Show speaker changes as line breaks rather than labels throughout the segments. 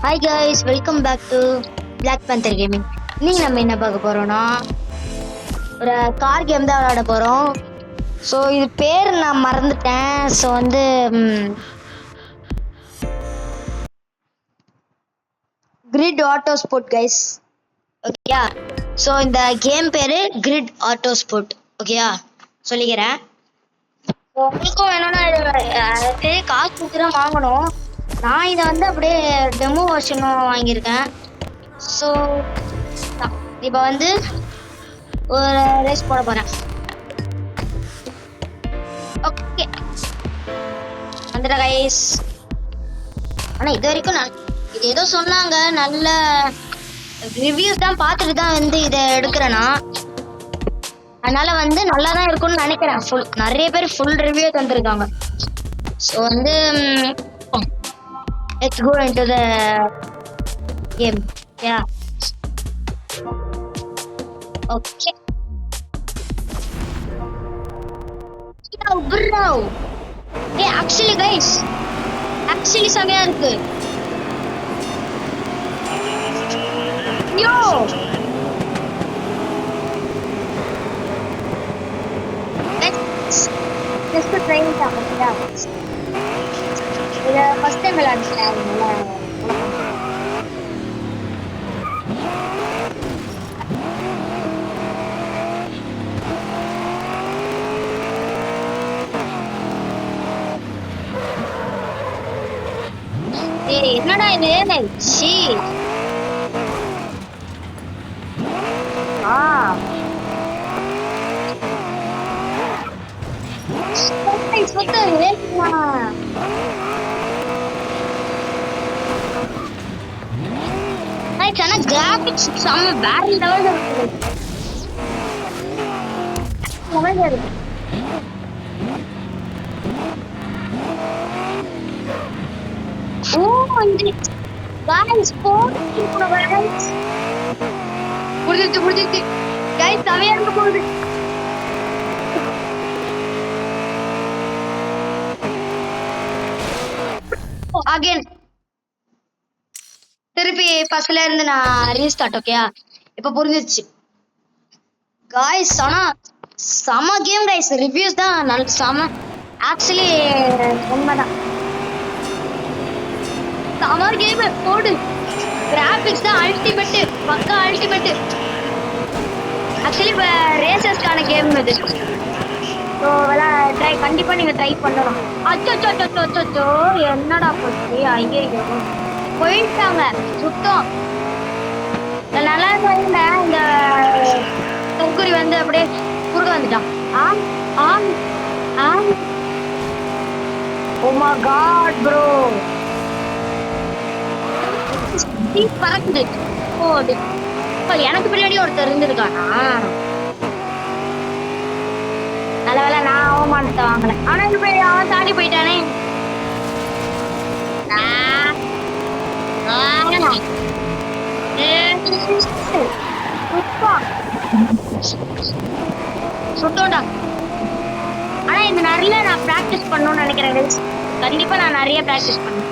Hi guys, welcome back to Black Panther gaming. இன்னைக்கு நம்ம என்ன பார்க்க போறோம்னா ஒரு கார் கேம் தான் விளையாட போறோம். ஸோ இது பேர் நான் மறந்துட்டேன். ஸோ வந்து கிரிட் ஆட்டோ ஸ்போர்ட் கைஸ். ஓகேயா? ஸோ இந்த கேம் பேரு கிரிட் ஆட்டோ ஸ்போர்ட். ஓகேயா? சொல்லிக்கிறேன். உங்களுக்கும் வேணும்னா காசு கொடுத்து தான் வாங்கணும். நான் இதை வந்து அப்படியே டெமோ வெர்ஷனும் வாங்கியிருக்கேன். ஸோ இப்போ வந்து ஒரு ரேஸ் போட போகிறேன். ஓகே வந்துட்டேன் கைஸ். ஆனால் இது வரைக்கும் இது ஏதோ சொன்னாங்க, நல்ல ரிவ்யூஸ் தான் பார்த்துட்டு தான் வந்து இதை எடுக்கிறேன்னா, அதனால வந்து நல்லா தான் இருக்கும்னு நினைக்கிறேன். நிறைய பேர் ஃபுல் ரிவ்யூ தந்துருக்காங்க. ஸோ வந்து let's go into the game. Yeah. Okay. Bro. Hey, actually guys. Actually செமையா இருக்கு. Yo. Let's try it out. Yeah. இதை ஃபர்ஸ்ட் டைம் விளையாடுறேன். என்னடா இது? ஷீ ஆனா கிராபிக்ஸ் செம்ம வேற லெவல்ல இருக்கு. ஓ இந்த गाइस போடுங்க गाइस. புடிச்சிட்டு गाइस செமையா இருக்கு போகுது. அகைன் திருப்பி ஃபர்ஸ்ட்ல இருந்து நான் ரீஸ்டார்ட். ஓகேயா? இப்போ புரிஞ்சிச்சு गाइस. ஆனா சம கேம் गाइस. ரிவ்யூஸ் தான் நல்ல சம. ஆக்சுவலி உண்மைதான் சம கேம். போடு. கிராபிக்ஸ் தான் அல்டிமேட், பக்கா அல்டிமேட். ஆக்சுவலி இப்போ ரேசர்ஸ்க்கான கேம் இது. ஸோ ட்ரை கண்டிப்பா நீங்க ட்ரை பண்ணணும். அச்சோ என்னடா போச்சு? ஐயோ போயிட்டாங்க சுத்தம். நல்லா இருந்த இந்த தொக்குரி வந்து அப்படியே குறுக்க வந்துட்டான். ஓ மை காட் ப்ரோ, பறக்குது. ஓடு. எனக்கு பின்னாடி ஒருத்தர் இருந்திருக்கானா? நல்ல வேலை நான் அவமானத்தை வாங்கல. ஆனா இப்ப அவன் தாண்டி போயிட்டானே. சுத்தோண்டா. ஆனா இந்த நிறைய நான் பிராக்டிஸ் பண்ணணும்னு நினைக்கிறேன். கண்டிப்பா நான் நிறைய பிராக்டிஸ் பண்ணணும்.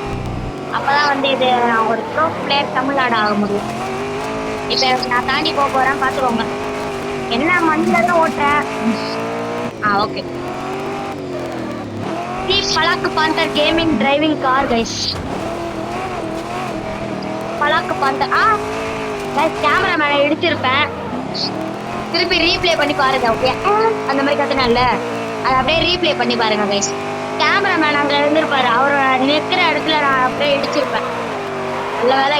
அப்பதான் வந்து இது ஒரு ப்ரோ பிளேயர் தமிழ்நாடு ஆக முடியும். இப்ப நான் தாண்டி போக போறேன், பாத்துக்கோங்க. என்ன மண்ணில ஓட்டுறேன். Okay. Black panther gaming driving car guys. Black panther. கேமராமேனை எடுத்திருப்பேன். திருப்பி ரீப்ளே பண்ணி பாருங்க. ஓகே, அந்த மாதிரி கத்துனால அதை அப்படியே ரீப்ளே பண்ணி பாருங்க கைஸ். கேமராமேன் அங்க இருந்திருப்பாரு. அவரோட நிற்கிற இடத்துல நான் அப்படியே இடிச்சிருப்பேன். நல்ல வேலை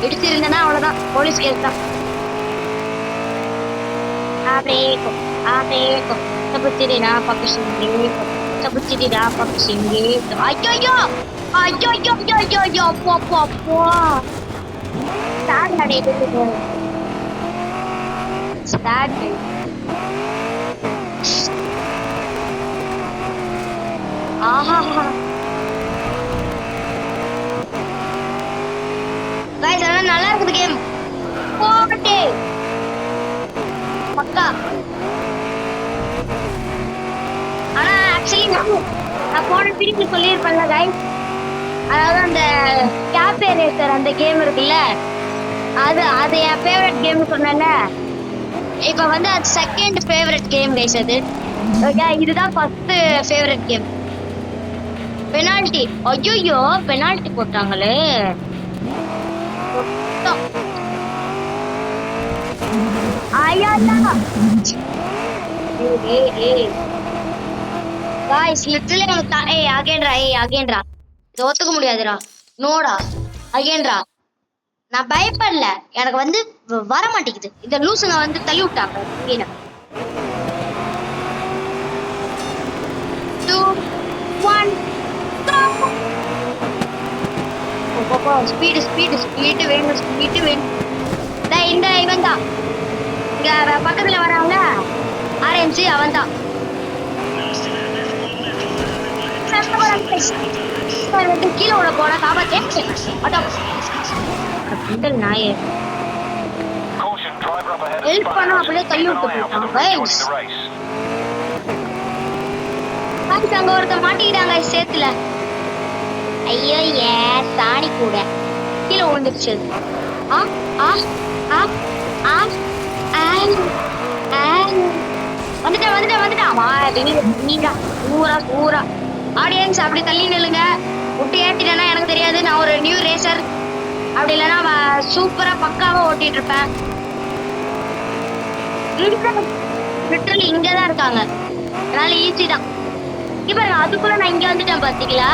இடிச்சிருந்தேன்னா அவ்வளவுதான், போலீஸ் கேஸ் தான். Sabutira pakishinge. Ayo. Po. Start ನಡೆಯುತ್ತಿದೆ. Start. ஆஹா. गाइस நல்லா இருக்குது கேம். போகட்டே. பக்கா. ஆனா ஆக்சுவலி நான் போன வீடியோல சொல்லியிருப்பேன்ல गाइस, அதாவது அந்த கேபே ரேசர் அந்த கேம் இருக்குல்ல, அது அது என் ஃபேவரட் கேம் சொன்னேன்ல. இப்ப வந்து அது செகண்ட் ஃபேவரட் கேம் கைஸ் அது. ஓகே, இதுதான் ஃபர்ஸ்ட் ஃபேவரட் கேம். பெனால்டி, ஐயோ பெனால்டி போட்டாங்களே. காய்ஸ் லிட்டரலி எனக்கு அகைன்ரா இது ஒத்துக்க முடியாதுடா. நோடா அகைன்ரா. நான் பயப்படல, எனக்கு வந்து வர மாட்டேங்குது. இந்த லூசுங்க வந்து தள்ளி விட்டாங்க கீழே. 2 1 ஸ்பீடு ஸ்பீடு ஸ்பீடு வேணும், ஸ்பீடு வேணும். இந்த இவன் தான் இங்க பக்கத்துல வராங்க ஆரஞ்சு, அவன் தான். கீழே விட போன காப்பாத்தேன் நாயே ஹெல்ப் பண்ண அப்படியே தள்ளி விட்டு போயிட்டான். அங்க ஒருத்த மாட்டிக்கிட்டாங்க சேத்துல. ஐயோ ஏ சாணி கூட கீழே விழுந்துருச்சு. வந்துட்டேன். ஆடியன்ஸ் அப்படி தள்ளி நில்லுங்க. விட்டு ஏற்றிட்டேன்னா எனக்கு தெரியாது, நான் ஒரு நியூ ரேசர். அப்படி இல்லைன்னா சூப்பரா பக்காவா ஓட்டிட்டு இருப்பேன். லிட்டரலி இங்கதான் இருக்காங்க, அதனால ஈஸி தான். இப்ப அதுக்குள்ள நான் இங்க வந்துட்டேன் பாத்தீங்களா.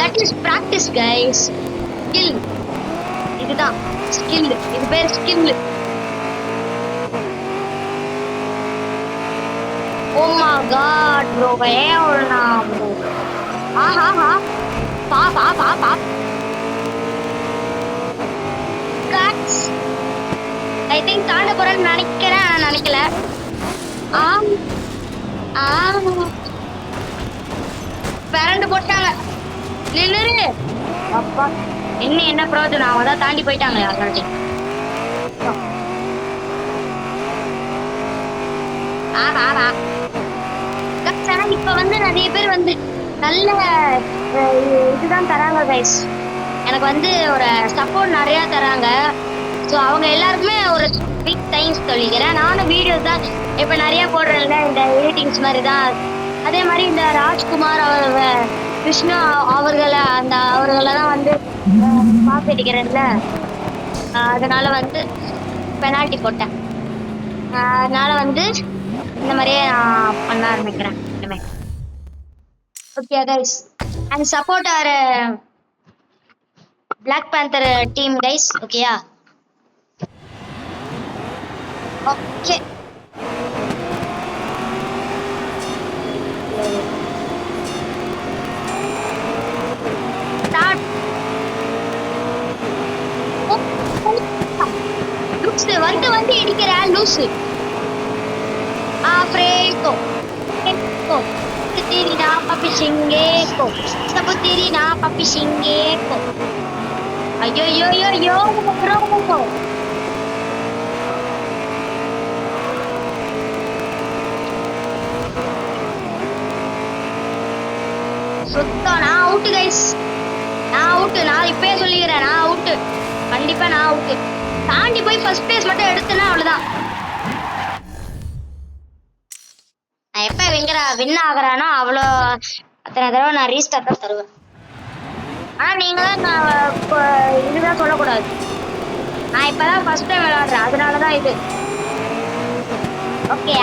That is practice guys. Skill, இதுதான் ஸ்கில். இது பேர் skill. Oh my god bro, வேணா bro. ஆஹா பா கட்ஸ். ஐ திங்க் தாண்ட போறேன்னு நினைக்கிறேன், நினைக்கல. பேரண்ட் போட்டாங்க. நில்லு அப்பா, என்ன பிரயோஜனம், அவங்க தான் தாண்டி போயிட்டாங்க ஆல்ரெடி. இப்ப வந்து நிறைய பேர் வந்து நல்ல இதுதான் தராங்க கைஸ். எனக்கு வந்து ஒரு சப்போர்ட் நிறைய தராங்க. ஸோ அவங்க எல்லாருக்குமே ஒரு பிக் தேங்க்ஸ் சொல்லிக்கிறேன். நானும் வீடியோஸ் தான் இப்ப நிறைய போடுறேன்ல, இந்த எடிட்டிங்ஸ் மாதிரி தான். அதே மாதிரி இந்த ராஜ்குமார் விஷ்ணு அவர்களெல்லாம் வந்து பாத்துக்கிறேன்ல, அதனால வந்து பெனால்டி போட்டேன். அதனால வந்து இந்த மாதிரியே நான் பண்ண ஆரம்பிக்கிறேன் இனிமே. Okay guys, and support our black panther team guys. ஓகேயா? Okay start. வந்து இடிக்கிற லூசு. Afreco, Eco, Tiri na papisingeko, Sabu tiri na papisingeko. Ayo, bro. சுத்தம் நான் அவுட் கைஸ், நான் அவுட். நான் இப்பயே சொல்லிக்கிறேன், நான் அவுட். கண்டிப்பா நான் அவுட். தாண்டி போய் ஃபர்ஸ்ட் பிளேஸ் மட்டும் எடுத்தேன்னா அவ்வளவுதான். நான் எப்ப வின் ஆகுறானோ அவ்வளோ அத்தனை தடவை நான் ரீஸ்டார்ட் தான் தருவேன். ஆனா நீங்க தான் இதுதான் சொல்லக்கூடாது. நான் இப்பதான் ஃபர்ஸ்ட் டைம் விளையாடுறேன், அதனாலதான் இது. ஓகே,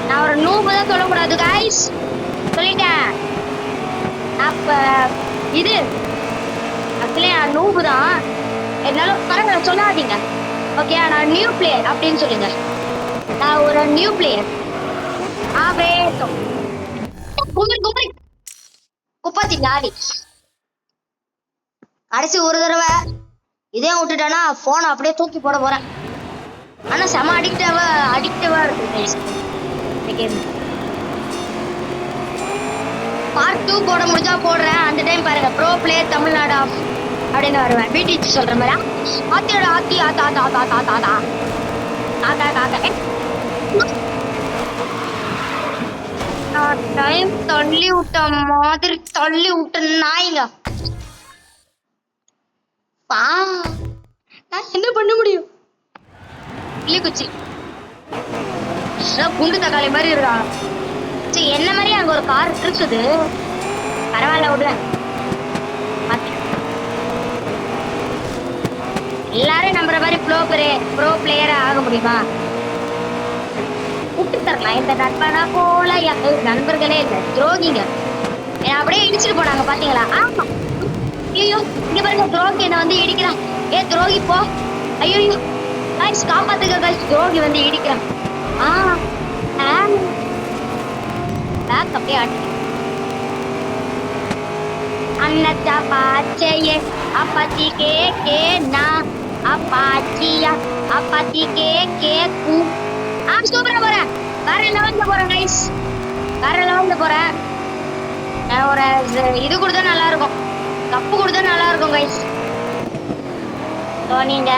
நான் ஒரு நூபு தான் சொல்லக்கூடாது கைஸ், சொல்லிட்டேன். அப்ப இது ஆக்சுவலி நான் நூபு தான், என்னாலும் பரவாயில்ல சொல்லாதீங்க. ஓகே, நான் நியூ பிளேயர் அப்படின்னு சொல்லுங்க. நான் ஒரு நியூ பிளேயர். கடைசி ஒரு தடவை இதே விட்டுட்டேன்னா போனை அப்படியே தூக்கி போட போறேன். ஆனா செம அடிக்டிவா இருக்கு. பார்ட் 2 போட முடிஞ்சா போடுறேன். அந்த டைம் பாருங்க, ப்ரோ பிளேயர் தமிழ்நாடு அப்படின்னு வருவேன். பிடிச்சி சொல்ற மாதிரி ஆத்தியோட ஆத்தி ஆத்தா டைம் தள்ளி விட்ட மாதிரி தள்ளி விட்ட நாய்ங்க. பா நான் என்ன பண்ண முடியும்? இல்ல குச்சி குண்டு தக்காளி மாதிரி இருக்கா. சரி என்ன மாதிரி அங்க ஒரு கார் இருக்குது. பரவாயில்ல விடுல. எல்லாரும் நம்புற மாதிரி ப்ரோ பிளேயரா ஆக முடியுமா? விட்டு தரலாம். இந்த நண்பனா போல நண்பர்களே இல்ல, துரோகிங்க. அப்படியே இடிச்சுட்டு போனாங்க பாத்தீங்களா? ஆமா. ஐயோ இங்க பாருங்க, துரோகி என்ன வந்து இடிக்கிறான். ஏ துரோகி போ. ஐயோ கைஸ் காப்பாத்துக்க கைஸ், துரோகி வந்து இடிக்கிறான். பேக் அப்படியே ஆட்டி அன்னச்சா பாச்சையே அப்பாச்சி கே நா அப்பாச்சியா அப்பாச்சி கே கூ. சூப்பரா போறேன். வேற லெவல்ல போறேன் கைஸ், வேற லெவல்ல போறேன். ஒரு இது கொடுத்தா நல்லா இருக்கும், கப்பு கொடுத்தா நல்லா இருக்கும் கைஸ். நீங்க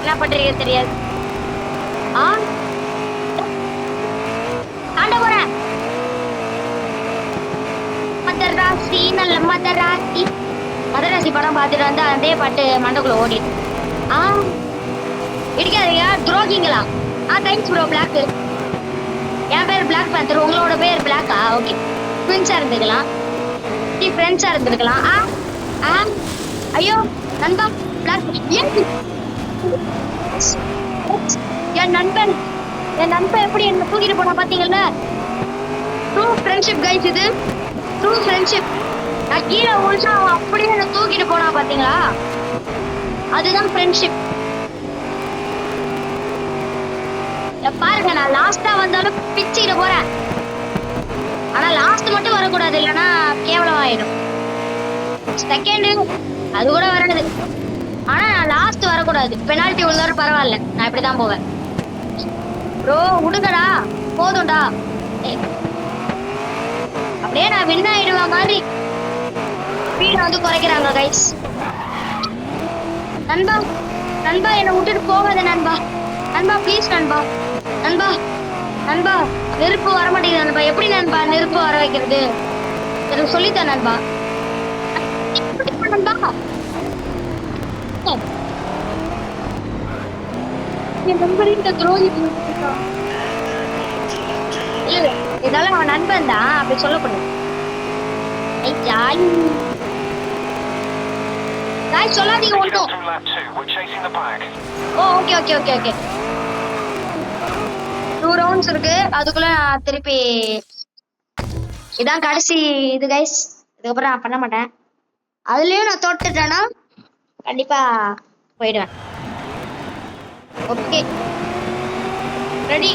என்ன பண்றீங்க தெரியாது. தாண்ட போறேன். மதராசி நல்ல மதராசி. மதராசி படம் பார்த்துட்டு வந்து அதே பாட்டு மண்டக்குள்ள ஓடி. இடிக்காதீங்க துரோகிங்களா. Thanks bro. பிளாக், என் பேர் பிளாக் பேந்தர், உங்களோட பேர் பிளாக்கா? ஓகே, ஃப்ரெண்ட்ஸா இருந்துக்கலாம். ஃப்ரெண்ட்ஸா இருந்துருக்கலாம். ஐயோ நண்பா பிளாக். என் நண்பன் எப்படி என்ன தூக்கிட்டு போனா பாத்தீங்கல்ல? ட்ரூ ஃப்ரெண்ட்ஷிப் கைஸ், இது ட்ரூ ஃப்ரெண்ட்ஷிப். நான் கீழே ஒழிச்சா அவன் அப்படியே என்ன தூக்கிட்டு போனா பாத்தீங்களா? அதுதான் ஃப்ரெண்ட்ஷிப். பாருங்க, நான் லாஸ்டா வந்தாலும் பிச்சிட்டு போறேன். ஆனா லாஸ்ட் மட்டும் வரக்கூடாது, இல்லைன்னா கேவலம் ஆயிடும். செகண்ட் அது கூட வரணுது, ஆனா நான் லாஸ்ட் வரக்கூடாது. பெனால்டி விழுந்தாலும் பரவாயில்ல, நான் இப்படிதான் போவேன். ப்ரோ விடுங்கடா, போதும்டா. அப்படியே நான் வின் ஆயிடுவேன் மாதிரி ஸ்பீட வந்து குறைக்கிறாங்க கைஸ். நண்பா என்னை விட்டுட்டு போகாத நண்பா. ப்ளீஸ் நண்பா. நெருப்பு வர மாட்டேங்குது நண்பா. எப்படி நண்பா நெருப்பு வர வைக்கிறது? எனக்கு சொல்லித்தா நண்பா. என் நண்பரின் துரோகி இல்ல, இதனால அவன் நண்பன் தான் அப்படி சொல்லக்கூடாது. சொல்லாதீங்க ஒன்றும். ஓகே 2 ரவுண்ட்ஸ் இருக்கு, அதுக்குள்ள நான் திருப்பி இதான் கடைசி இது கைஸ். இதுக்கப்புறம் நான் பண்ண மாட்டேன். அதுலயும் நான் தோட்டுட்டேன்னா கண்டிப்பா போயிடுவேன். Okay ready.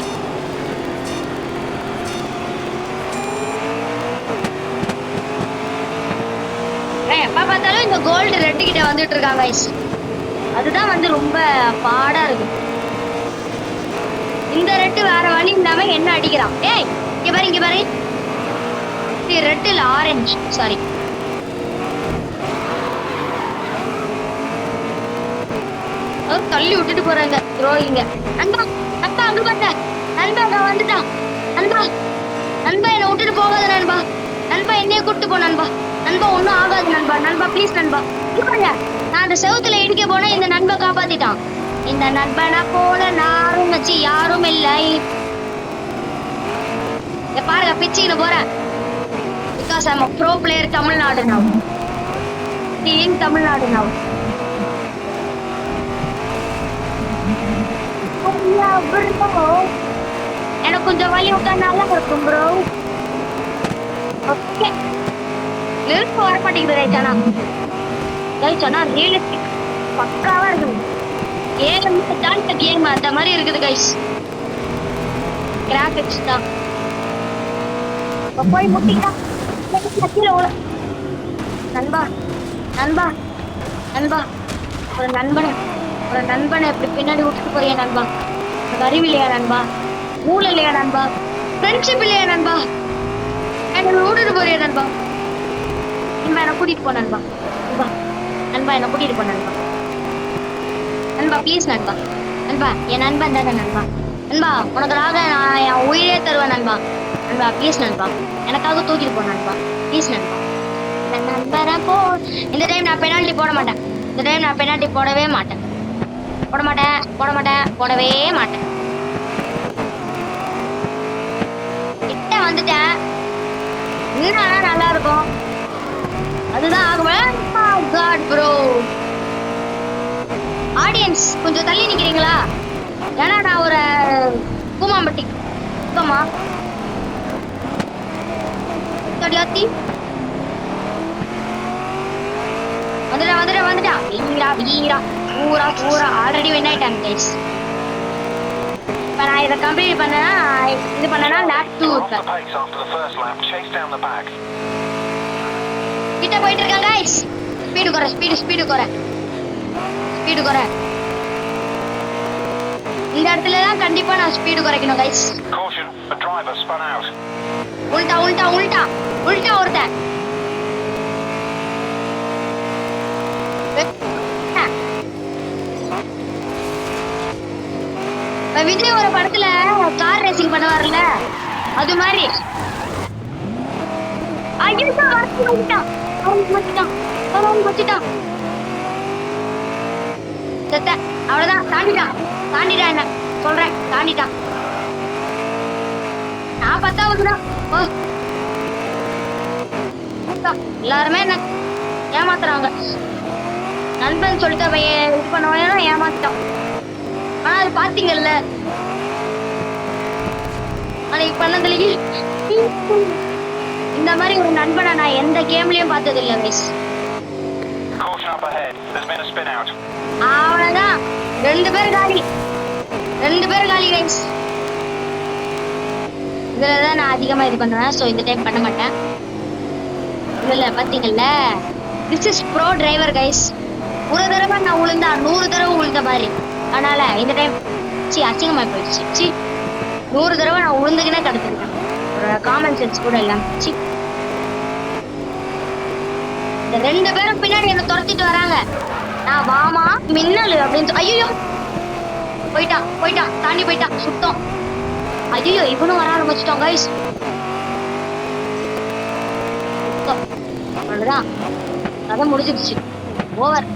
எப்ப பார்த்தாலும் இந்த கோல்டு ரெட்டு கிட்ட வந்துட்டு இருக்காங்க கைஸ். அதுதான் வந்து ரொம்ப பாடா இருக்கு. இந்த ரெட்டு வேற வழி இல்லாம என்ன அடிக்கிறான். ஏய் இங்க பாரு ரெட் இல்ல, ஆரஞ்சு, சாரி. தள்ளி விட்டுட்டு போறாங்க துரோகிங்க. நண்பா அங்க பாத்த நண்பா, நான் வந்துட்டான். நண்பா என்னை விட்டுட்டு போகாத நண்பா. என்னைய கூப்பிட்டு போ நண்பா. ஒன்னும் ஆகாது நண்பா. ப்ளீஸ் நண்பா. நான் அந்த செவுத்துல இடிக்க போனா இந்த நண்பை காப்பாத்திட்டான். இந்த நண்பனை போல நாரும் வச்சு யாரும் இல்லை. பாருங்க பிச்சுக்கிட்டு போறேன். Because I am bro player. Tamil Nadu now. Team Tamil Nadu now. எனக்கு கொஞ்சம் வலி விட்டா நல்லா இருக்கும் ப்ரோ. ஓகே நெருப்பு வர மாட்டேங்குது சொன்னா ரியலிஸ்டிக் பக்காவா இருக்குது. கேம் அந்த மாதிரி இருக்குது கைஸ். கிராபிக்ஸ் தான் போய் முட்டிட்டா. நண்பா ஒரு நண்பனை எப்படி பின்னாடி விட்டுட்டு போறியா நண்பா? அறிவு இல்லையா நண்பா? மூளை இல்லையா நண்பா? ஃப்ரெண்ட்ஷிப் இல்லையா நண்பா? என்ன விட்டுட்டு போறியா நண்பா? என்னை கூட்டிட்டு போ நண்பா. என்னை கூட்டிட்டு போ நண்பா. ப்ளீஸ் நண்பா. என் நண்பன் தானே நண்பா. உனக்காக நான் என் உயிரே தருவேன் நண்பா. நண்பா ப்ளீஸ் நண்பா, எனக்காக தூக்கிட்டு போ நண்பா, ப்ளீஸ் நண்பா. நண்பரை போ. இந்த டைம் நான் பெனால்ட்டி போட மாட்டேன். இந்த டைம் நான் பெனால்ட்டி போடவே மாட்டேன். போட மாட்டேன், போட மாட்டேன், போடவே மாட்டேன். கிட்ட வந்துட்டேன். இன்னும் நல்லா இருக்கும். அதுதான் ஆகுவேன். God bro. ஆடியன்ஸ் கொஞ்சம் தள்ளி நிக்கிறீங்களா? ஏன்னா நான் ஒரு கூமாம்பட்டி சுத்தமா தடியாத்தி வந்துட்டா வீரா வீரா பூரா பூரா ஆல்ரெடி வின் ஆயிட்டாங்க கைஸ். இப்போ நான் இதை கம்ப்ளீட் பண்ணேன்னா இது பண்ணேன்னா லேப் 2 இருப்பேன். கிட்ட போயிட்டு இருக்கேன் கைஸ். ஸ்பீடு குறை, ஸ்பீடு குறை. இந்த இடத்துல தான் கண்டிப்பா நான் ஸ்பீடு குறைக்கணும் கைஸ். உல்டா ஒருத்தன். விஜய் ஒரு படத்துல கார் ரேசிங் பண்ணுவார்ல, அது மாதிரி. அவ்வளவுதான், தாண்டிட்டான் என்ன சொல்றேன், தாண்டிட்டான். நான் 10வது தான். எல்லாருமே என்ன ஏமாத்துறாங்க. நண்பன் சொல்லிட்டு இது பண்ண ஏமாத்திட்டான். ஆனா அது பாத்தீங்கல்ல அன்னைக்கு பண்ணதுலயே. இந்த மாதிரி ஒரு நண்பனை நான் எந்த கேம்லயும் பார்த்தது இல்ல கைஸ். அவ்வளவுதான், 2 பேர் காலி கைஸ். இதுலதான் நான் அதிகமா இது பண்ணுவேன். சோ இந்த டைம் பண்ண மாட்டேன். இல்ல பாத்தீங்கல்ல, this is pro driver guys. ஒரு தடவை நான் உளுந்தா 100 தடவை உளுந்த மாதிரி. அதனால இந்த டைம் அசிங்கமா போயிடுச்சு. 100 தடவை நான் உளுந்துக்கினே கடத்திருக்கேன். ஒரு காமன் சென்ஸ் கூட இல்லாம. இந்த 2 பேரும் பின்னாடி என்ன துரத்திட்டு வராங்க. நான் வாமா மின்னல் அப்படின்னு ஐயோ போயிட்டான் தாண்டி போயிட்டான் சுத்தம். ஐயோ இவனும் வர ஆரம்பிச்சிட்டோம் கைஸ். அவ்வளவுதான், கதை முடிஞ்சிருச்சு. ஓவர்.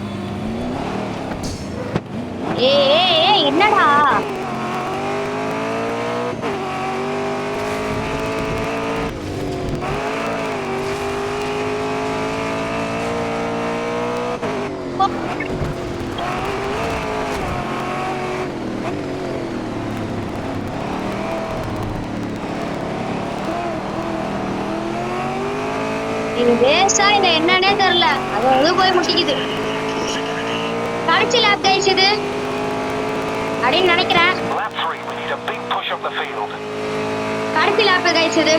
என்னடா இது வேஸ்டா இல்ல என்னன்னே தெரியல. அது போய் முட்டிக்குது. கடைசி லேப் கைஸ் இது அப்படின்னு நினைக்கிறேன். கடைசி லேப் கைஸ் இது.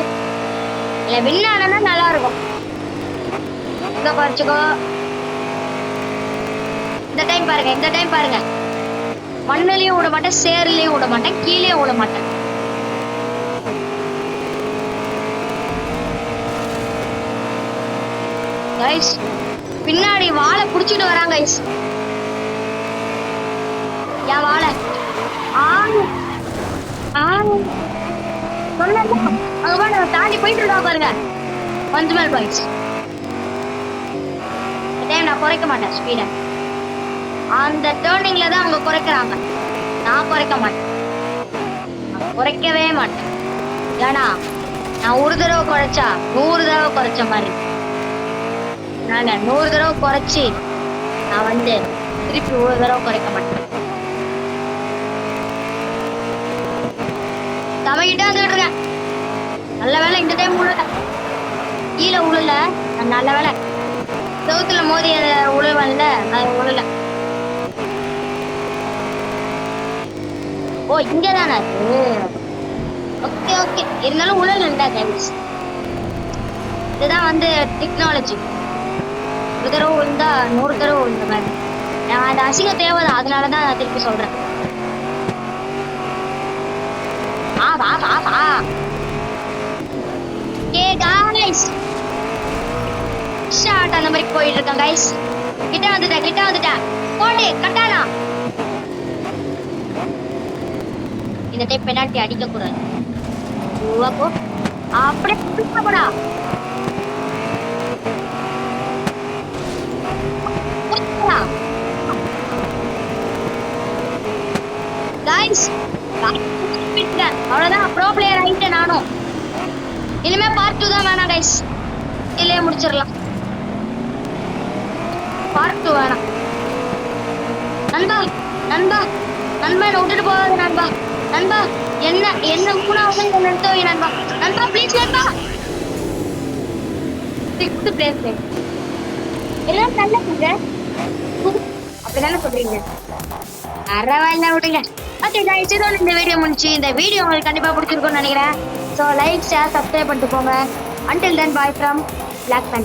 இல்ல வின் ஆனா நல்லா இருக்கும். இங்க குறைச்சுக்கோ. இந்த டைம் பாருங்க. மண்ணுலயும் விட மாட்டேன், சேர்லயும் விட மாட்டேன், கீழே விட மாட்டேன். கைஸ் பின்னாடி வாழை புடிச்சிட்டு வராங்க கைஸ். என் வாழை தாண்டி போயிட்டு இருக்கா பாருங்க. மஞ்சுமல் பாய்ஸ் நான் குறைக்க மாட்டேன் ஸ்பீட. அந்த டேர்னிங்ல தான் அவங்க குறைக்கிறாங்க. நான் குறைக்க மாட்டேன், குறைக்கவே மாட்டேன். ஏன்னா நான் ஒரு தடவை குறைச்சா 100 தடவை குறைச்ச மாதிரி. அதனால 100 தடவை குறைச்சி நான் திருப்பி 1 தடவை குறைக்க மாட்டேன். தவகிட்டே வந்துட்டு இருக்கேன். நல்ல வேலை இந்த டைம் உழல, கீழே உழல. நல்ல வேலை செவுத்துல மோதி உழுவன்ல, அது உழல. ஓ இங்கதானே அது. ஓகே இருந்தாலும் உழல கைஸ். இதுதான் டெக்னாலஜி. ஒரு தடவை விழுந்தா 100 தடவை விழுந்த மாதிரி. நான் அந்த அசிங்கம் தேவைதான், அதனாலதான் நான் திருப்பி சொல்றேன். அந்த மாதிரி போயிட்டு இருக்கேன் கைஸ். கிட்ட வந்துட்டேன் போடு கட்டானா. இந்த டைப் பெனால்ட்டி அடிக்க கூடாது. அப்படியே போடா. கைஸ் அவ்வளவுதான், ப்ரோ பிளேயர் ஆயிட்டேன் நானும். இனிமே பார்ட் 2 தான் வேணாம் கைஸ், இல்லையே முடிச்சிடலாம். பார்ட் 2 வேணாம். நண்பா நண்பா நண்பா என்ன விட்டுட்டு போகாது நண்பா. நண்பா என்ன என்ன 3வது நிறுத்த வை நண்பா. நண்பா ப்ளீஸ் நண்பா. 6th பிளேஸ் எல்லாம் நல்லா இருக்குங்க. அப்படிதானே சொல்றீங்க? பரவாயில்ல விடுங்க. ஓகே கைஸ், இதோட இந்த வீடியோ முடிச்சு. இந்த வீடியோ உங்களுக்கு கண்டிப்பா பிடிச்சிருக்கும்னு நினைக்கிறேன். ஸோ லைக் ஷேர் சப்ஸ்கிரைப் பண்ணிட்டு போங்க. Until then bye from Black pan.